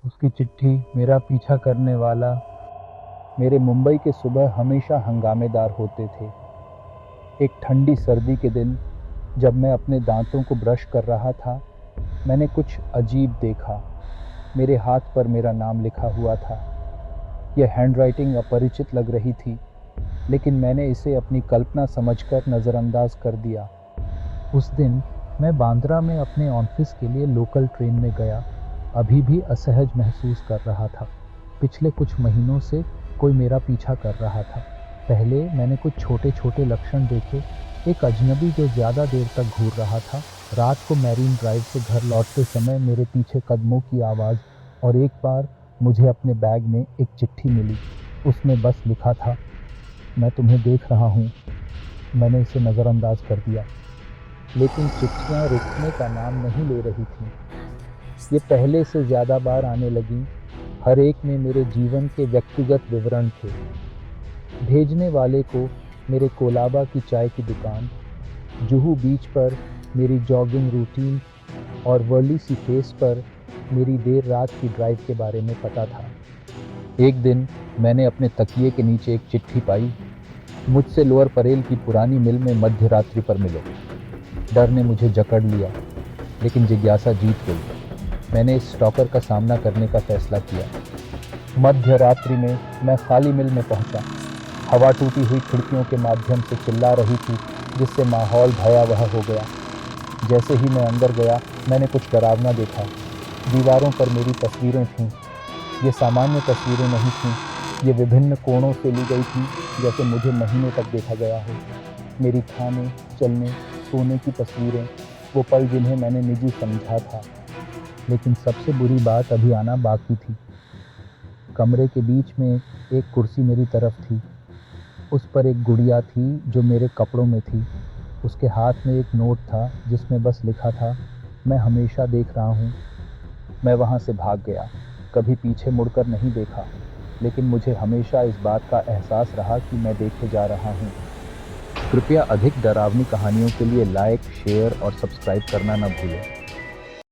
उसकी चिट्ठी, मेरा पीछा करने वाला। मेरे मुंबई के सुबह हमेशा हंगामेदार होते थे। एक ठंडी सर्दी के दिन जब मैं अपने दांतों को ब्रश कर रहा था, मैंने कुछ अजीब देखा। मेरे हाथ पर मेरा नाम लिखा हुआ था। यह हैंडराइटिंग अपरिचित लग रही थी, लेकिन मैंने इसे अपनी कल्पना समझकर नज़रअंदाज कर दिया। उस दिन मैं बांद्रा में अपने ऑफिस के लिए लोकल ट्रेन में गया। अभी भी असहज महसूस कर रहा था। पिछले कुछ महीनों से कोई मेरा पीछा कर रहा था। पहले मैंने कुछ छोटे छोटे लक्षण देखे। एक अजनबी जो ज़्यादा देर तक घूर रहा था। रात को मैरीन ड्राइव से घर लौटते समय मेरे पीछे कदमों की आवाज़। और एक बार मुझे अपने बैग में एक चिट्ठी मिली। उसमें बस लिखा था, मैं तुम्हें देख रहा हूँ। मैंने इसे नज़रअंदाज कर दिया, लेकिन चिट्ठियाँ रुकने का नाम नहीं ले रही थीं। ये पहले से ज़्यादा बार आने लगीं। हर एक में मेरे जीवन के व्यक्तिगत विवरण थे। भेजने वाले को मेरे कोलाबा की चाय की दुकान, जुहू बीच पर मेरी जॉगिंग रूटीन और वर्ली सी फेस पर मेरी देर रात की ड्राइव के बारे में पता था। एक दिन मैंने अपने तकिए के नीचे एक चिट्ठी पाई। मुझसे लोअर परेल की पुरानी मिल में मध्य रात्रि पर मिलो। डर ने मुझे जकड़ लिया, लेकिन जिज्ञासा जीत गई। मैंने इस स्टॉकर का सामना करने का फैसला किया। मध्य रात्रि में मैं खाली मिल में पहुंचा। हवा टूटी हुई खिड़कियों के माध्यम से चिल्ला रही थी, जिससे माहौल भयावह हो गया। जैसे ही मैं अंदर गया, मैंने कुछ डरावना देखा। दीवारों पर मेरी तस्वीरें थीं। ये सामान्य तस्वीरें नहीं थीं, ये विभिन्न कोणों से ली गई थी, जैसे मुझे महीनों तक देखा गया हो। मेरी खाने, चलने, सोने की तस्वीरें, वो पल जिन्हें मैंने निजी समझा था। लेकिन सबसे बुरी बात अभी आना बाकी थी। कमरे के बीच में एक कुर्सी मेरी तरफ थी। उस पर एक गुड़िया थी जो मेरे कपड़ों में थी। उसके हाथ में एक नोट था जिसमें बस लिखा था, मैं हमेशा देख रहा हूँ। मैं वहाँ से भाग गया। कभी पीछे मुड़कर नहीं देखा, लेकिन मुझे हमेशा इस बात का एहसास रहा कि मैं देखे जा रहा हूँ। कृपया अधिक डरावनी कहानियों के लिए लाइक, शेयर और सब्सक्राइब करना न भूलें।